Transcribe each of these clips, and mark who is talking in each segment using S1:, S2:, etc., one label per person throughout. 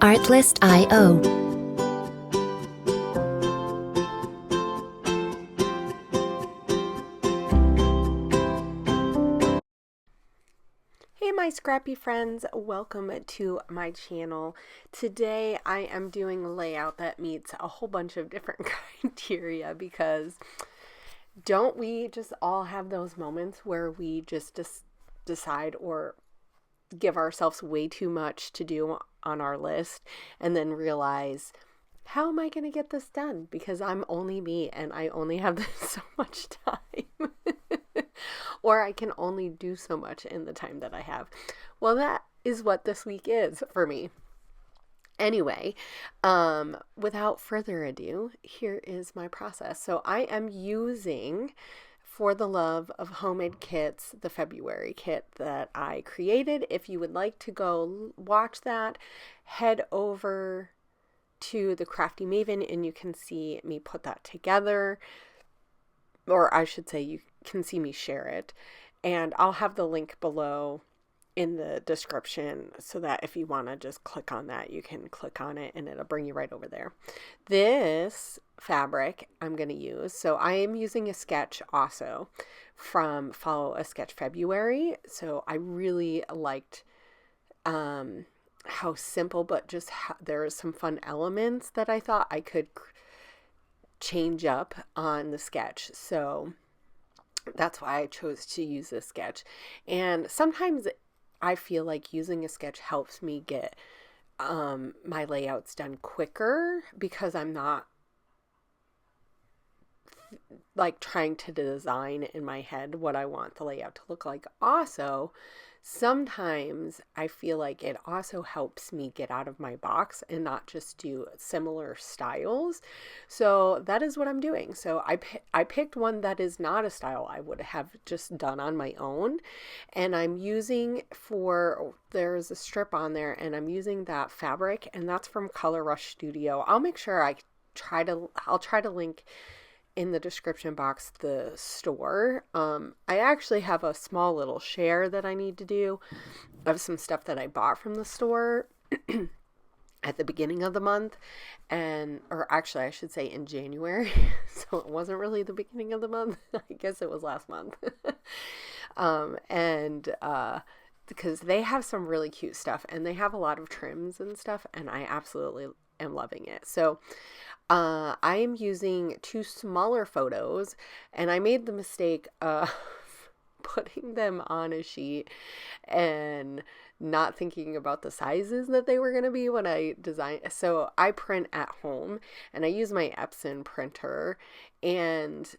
S1: Artlist.io.
S2: Hey my Scrappy friends, welcome to my channel. Today I am doing a layout that meets a whole bunch of different criteria because don't we just all have those moments where we just decide or give ourselves way too much to do on our list and then realize, how am I going to get this done? Because I'm only me and I only have so much time. Or I can only do so much in the time that I have. Well, that is what this week is for me. Anyway, without further ado, here is my process. So I am using, for the love of homemade kits, the February kit that I created. If you would like to go watch that, head over to the Crafty Maven and you can see me put that together. Or I should say you can see me share it. And I'll have the link below in the description so that if you want to just click on that, you can click on it and it'll bring you right over there. This fabric I'm going to use, so I am using a sketch also from Follow A Sketch February. So I really liked how simple, but just there are some fun elements that I thought I could change up on the sketch. So that's why I chose to use this sketch. And sometimes I feel like using a sketch helps me get my layouts done quicker because I'm not like trying to design in my head what I want the layout to look like. Also, sometimes I feel like it also helps me get out of my box and not just do similar styles. So that is what I'm doing. So I picked one that is not a style I would have just done on my own. And I'm using there's a strip on there and I'm using that fabric and that's from Color Rush Studio. I'll make sure I'll try to link in the description box the store. I actually have a small little share that I need to do of some stuff that I bought from the store at the beginning of the month, or actually I should say in January. So it wasn't really the beginning of the month. I guess it was last month. Because they have some really cute stuff and they have a lot of trims and stuff and I absolutely am loving it. So I am using two smaller photos and I made the mistake of putting them on a sheet and not thinking about the sizes that they were going to be when I design. So I print at home and I use my Epson printer and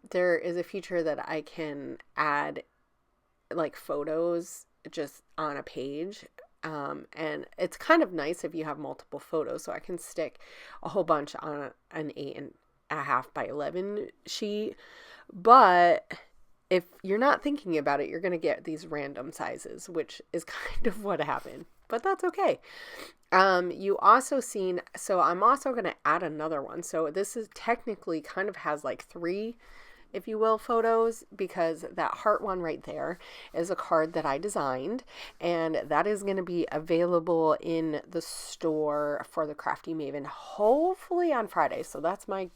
S2: there is a feature that I can add like photos just on a page. And it's kind of nice if you have multiple photos, so I can stick a whole bunch on an 8.5 by 11 sheet. But if you're not thinking about it, you're going to get these random sizes, which is kind of what happened, but that's okay. You also seen, so I'm also going to add another one. So this is technically kind of has like three, if you will, photos, because that heart one right there is a card that I designed and that is going to be available in the store for the Crafty Maven hopefully on Friday. So that's my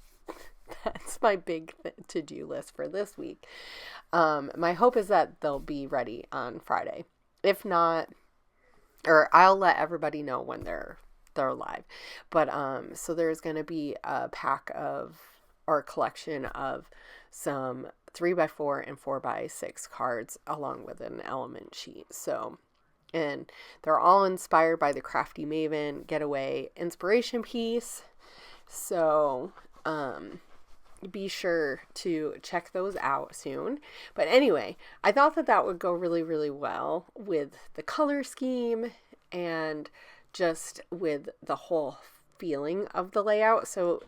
S2: big to-do list for this week. My hope is that they'll be ready on Friday. If not, or I'll let everybody know when they're live. But so there's going to be a pack of, or a collection of some 3x4 and 4x6 cards along with an element sheet. So, and they're all inspired by the Crafty Maven Getaway inspiration piece. So, be sure to check those out soon. But anyway, I thought that would go really, really well with the color scheme and just with the whole feeling of the layout. So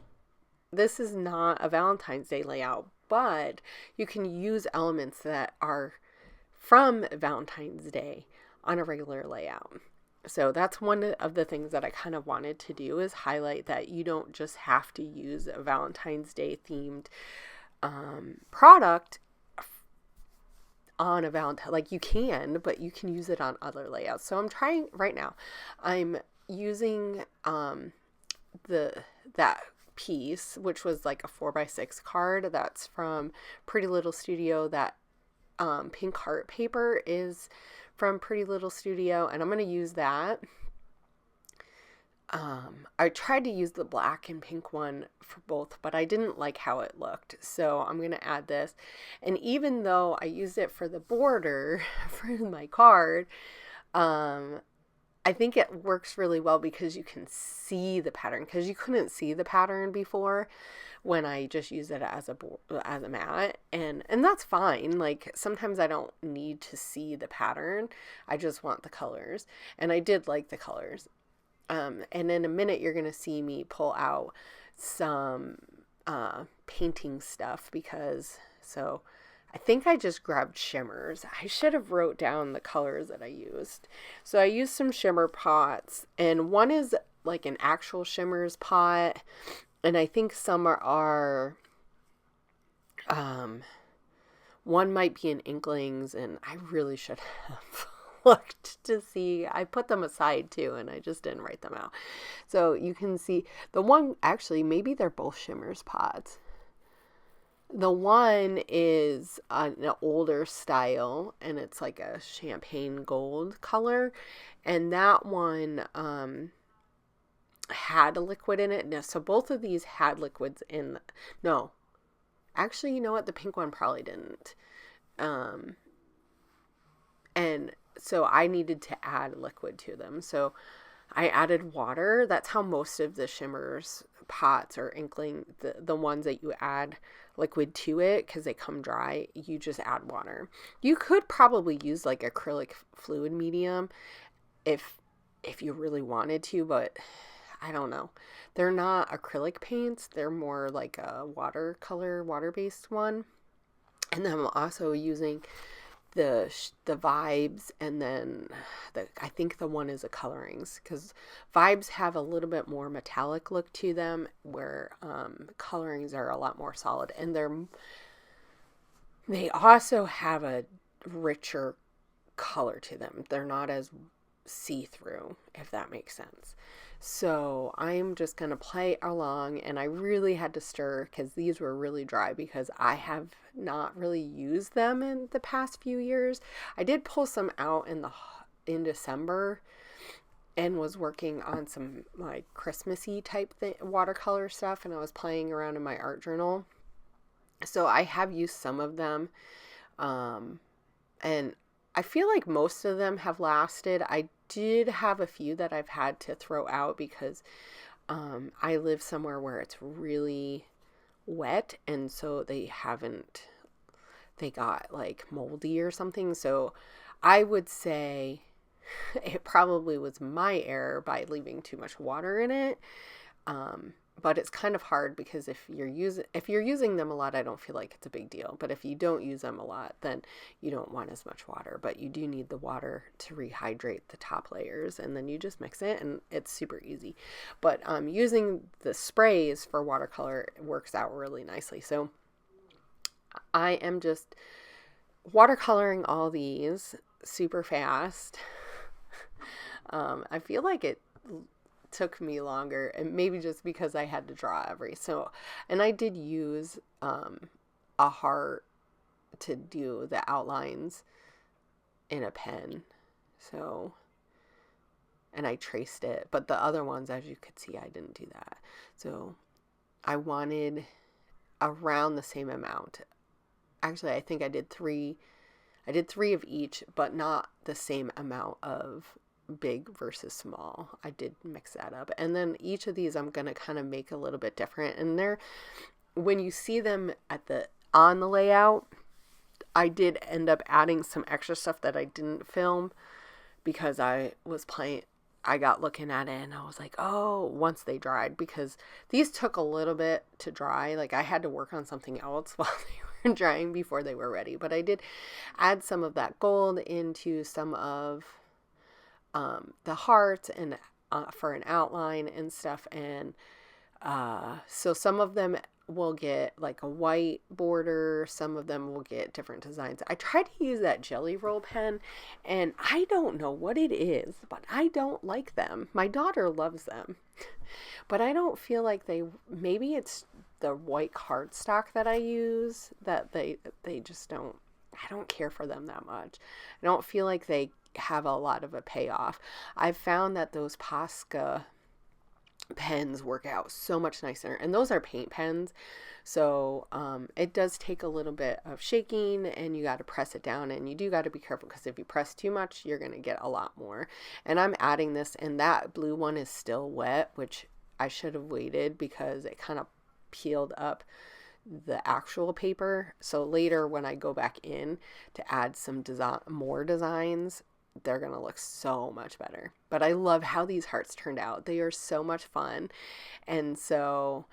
S2: this is not a Valentine's Day layout, but you can use elements that are from Valentine's Day on a regular layout. So that's one of the things that I kind of wanted to do, is highlight that you don't just have to use a Valentine's Day themed product on a Valentine. Like you can, but you can use it on other layouts. So I'm trying right now. I'm using that piece, which was like a 4x6 card that's from Pretty Little Studio. That pink heart paper is from Pretty Little Studio, and I'm going to use that. I tried to use the black and pink one for both, but I didn't like how it looked. So I'm going to add this. And even though I used it for the border for my card, I think it works really well because you can see the pattern, because you couldn't see the pattern before when I just use it as a mat, and that's fine. Like sometimes I don't need to see the pattern. I just want the colors, and I did like the colors. And in a minute you're going to see me pull out some painting stuff so I think I just grabbed shimmers. I should have wrote down the colors that I used. So I used some shimmer pots, and one is like an actual shimmers pot, and I think some are one might be an Inklings, and I really should have looked to see. I put them aside too, and I just didn't write them out. So you can see the one, actually maybe they're both shimmers pots. The one is an older style, and it's like a champagne gold color, and that one had a liquid in it. Now, so both of these had liquids in. No, actually, you know what? The pink one probably didn't. And so I needed to add liquid to them. So I added water. That's how most of the shimmers pots or Inkling, the ones that you add liquid to it, because they come dry, you just add water. You could probably use like acrylic fluid medium if you really wanted to, but I don't know. They're not acrylic paints. They're more like a water-based one. And then I'm also using the Vibes, and then I think the one is a Colorings, because Vibes have a little bit more metallic look to them, where Colorings are a lot more solid, and they also have a richer color to them. They're not as see-through, if that makes sense. So I'm just going to play along, and I really had to stir because these were really dry, because I have not really used them in the past few years. I did pull some out in December and was working on some like Christmassy type watercolor stuff, and I was playing around in my art journal. So I have used some of them, and I feel like most of them have lasted. I did have a few that I've had to throw out because I live somewhere where it's really wet, and so they got like moldy or something. So I would say it probably was my error by leaving too much water in it. But it's kind of hard because if you're using them a lot, I don't feel like it's a big deal. But if you don't use them a lot, then you don't want as much water. But you do need the water to rehydrate the top layers, and then you just mix it, and it's super easy. But using the sprays for watercolor works out really nicely. So I am just watercoloring all these super fast. I feel like it took me longer, and maybe just because I had to draw and I did use a heart to do the outlines in a pen, so, and I traced it, but the other ones, as you could see, I didn't do that. So I wanted around the same amount. Actually, I think I did three of each, but not the same amount of big versus small. I did mix that up. And then each of these I'm going to kind of make a little bit different. And when you see them on the layout, I did end up adding some extra stuff that I didn't film because I got looking at it, and I was like, oh, once they dried, because these took a little bit to dry. Like I had to work on something else while they were drying before they were ready. But I did add some of that gold into some of the hearts and for an outline and stuff, and so some of them will get like a white border. Some of them will get different designs. I tried to use that Jelly Roll pen, and I don't know what it is, but I don't like them. My daughter loves them, but I don't feel like maybe it's the white cardstock that I use that they just don't, I don't care for them that much. I don't feel like they have a lot of a payoff. I've found that those Posca pens work out so much nicer, and those are paint pens, so it does take a little bit of shaking, and you got to press it down, and you do got to be careful, because if you press too much, you're going to get a lot more. And I'm adding this, and that blue one is still wet, which I should have waited, because it kind of peeled up the actual paper. So later when I go back in to add some more designs, they're going to look so much better. But I love how these hearts turned out. They are so much fun. And so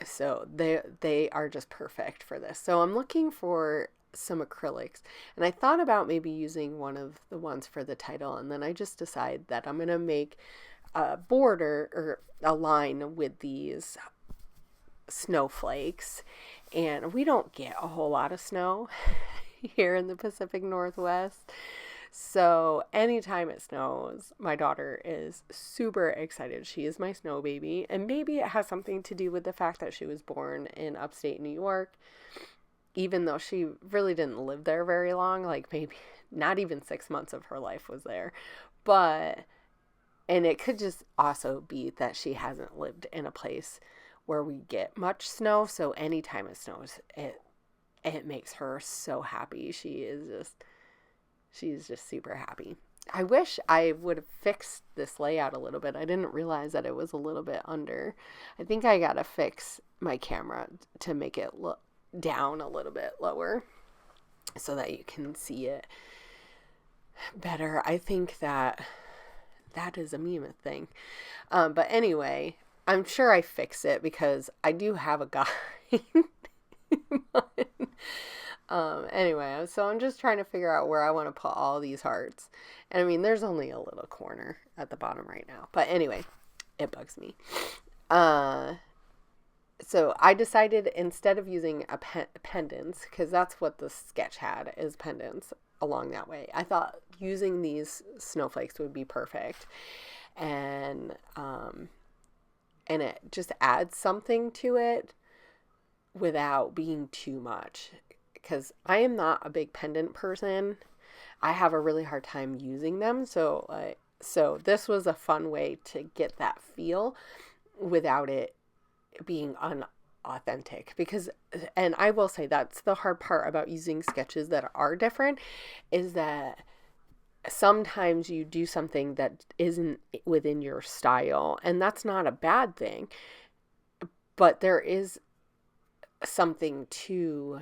S2: they are just perfect for this. So I'm looking for some acrylics, and I thought about maybe using one of the ones for the title, and then I just decided that I'm going to make a border or a line with these snowflakes. And we don't get a whole lot of snow here in the Pacific Northwest. So anytime it snows, my daughter is super excited. She is my snow baby. And maybe it has something to do with the fact that she was born in upstate New York, even though she really didn't live there very long, like maybe not even 6 months of her life was there. And it could just also be that she hasn't lived in a place where we get much snow. So anytime it snows, it makes her so happy. She's just super happy. I wish I would have fixed this layout a little bit. I didn't realize that it was a little bit under. I think I gotta fix my camera to make it look down a little bit lower so that you can see it better. I think that is a meme thing. But anyway, I'm sure I fix it, because I do have a guide. Anyway, so I'm just trying to figure out where I want to put all these hearts. And I mean, there's only a little corner at the bottom right now. But anyway, it bugs me. So I decided, instead of using pendants, because that's what the sketch had, is pendants along that way, I thought using these snowflakes would be perfect. And it just adds something to it without being too much, because I am not a big pendant person. I have a really hard time using them. So this was a fun way to get that feel without it being unauthentic, and I will say that's the hard part about using sketches that are different, is that sometimes you do something that isn't within your style, and that's not a bad thing, but there is something to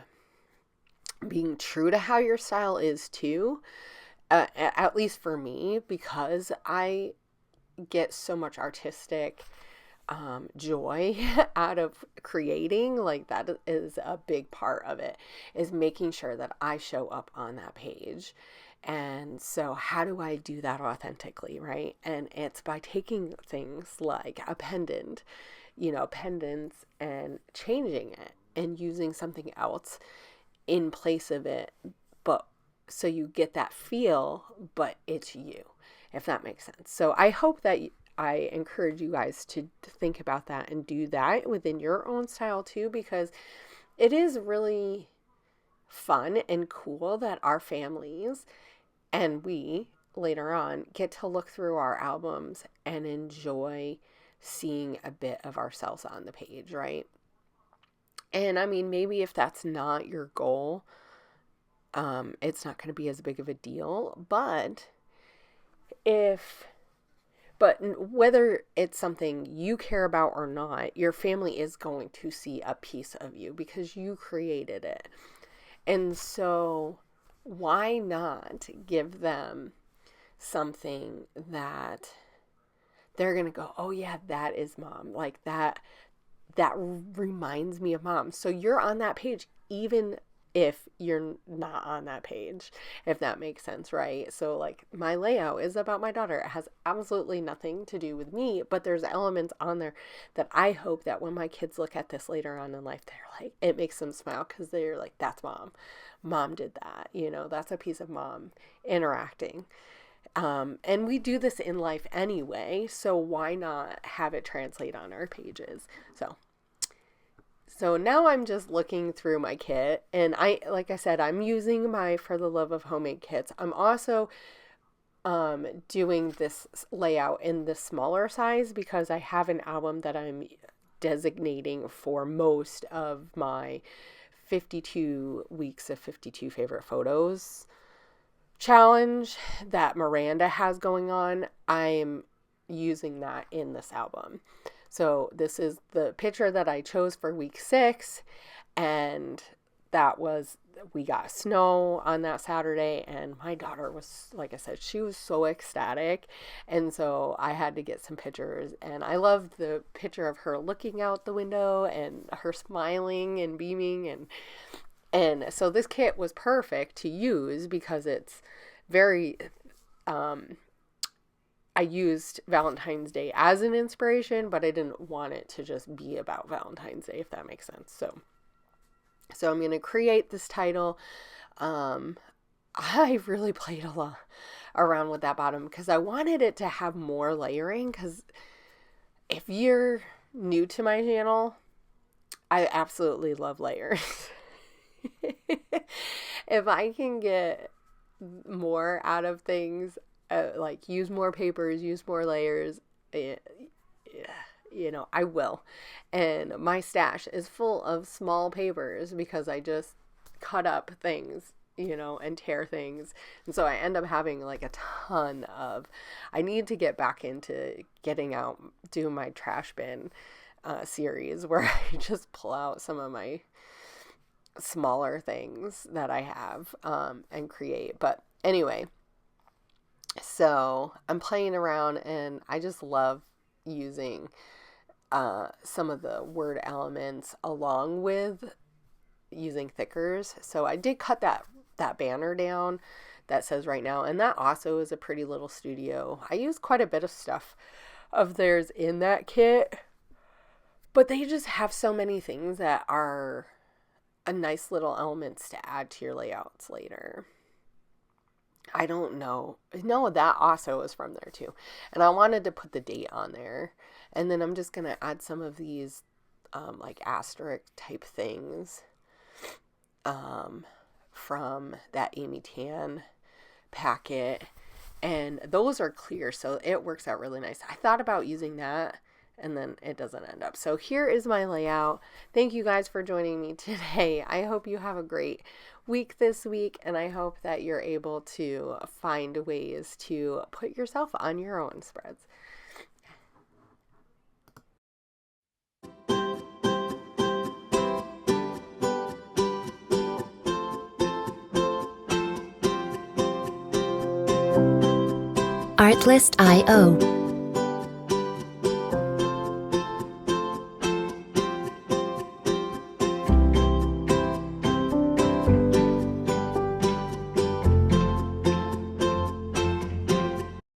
S2: being true to how your style is too, at least for me, because I get so much artistic joy out of creating. Like, that is a big part of it, is making sure that I show up on that page. And so how do I do that authentically, right? And it's by taking things like a pendants, and changing it and using something else in place of it, but so you get that feel, but it's you, if that makes sense. So I hope that I encourage you guys to think about that and do that within your own style too, because it is really fun and cool that our families and we later on get to look through our albums and enjoy seeing a bit of ourselves on the page, right? And I mean, maybe if that's not your goal, it's not going to be as big of a deal, but whether it's something you care about or not, your family is going to see a piece of you because you created it. And so why not give them something that they're going to go, oh yeah, that is mom. Like that reminds me of mom. So you're on that page even if you're not on that page, if that makes sense, right? So like my layout is about my daughter. It has absolutely nothing to do with me, but there's elements on there that I hope that when my kids look at this later on in life, they're like, it makes them smile because they're like, that's mom. Mom did that, you know, that's a piece of mom interacting. And we do this in life anyway, so why not have it translate on our pages? So now I'm just looking through my kit, and like I said, I'm using my For the Love of Homemade kits. I'm also doing this layout in the smaller size because I have an album that I'm designating for most of my 52 weeks of 52 favorite photos challenge that Miranda has going on. I'm using that in this album. So this is the picture that I chose for week 6, and we got snow on that Saturday, and my daughter was, like I said, she was so ecstatic, and so I had to get some pictures, and I loved the picture of her looking out the window and her smiling and beaming, and so this kit was perfect to use because it's very I used Valentine's Day as an inspiration, but I didn't want it to just be about Valentine's Day, if that makes sense. So I'm going to create this title. I really played a lot around with that bottom because I wanted it to have more layering, because if you're new to my channel, I absolutely love layers. If I can get more out of things, like use more papers, use more layers, you know, I will. And my stash is full of small papers because I just cut up things, you know, and tear things. And so I end up having like a ton of, I need to get back into doing my trash bin series where I just pull out some of my smaller things that I have and create. But anyway, so I'm playing around, and I just love using some of the word elements along with using thickers. So I did cut that banner down that says right now, and that also is a pretty little studio. I use quite a bit of stuff of theirs in that kit, but they just have so many things that are a nice little elements to add to your layouts later. I don't know. No, that also is from there too. And I wanted to put the date on there. And then I'm just going to add some of these like asterisk type things from that Amy Tan packet. And those are clear, so it works out really nice. I thought about using that, and then it doesn't end up. So here is my layout. Thank you guys for joining me today. I hope you have a great week this week, and I hope that you're able to find ways to put yourself on your own spreads.
S1: Artlist.io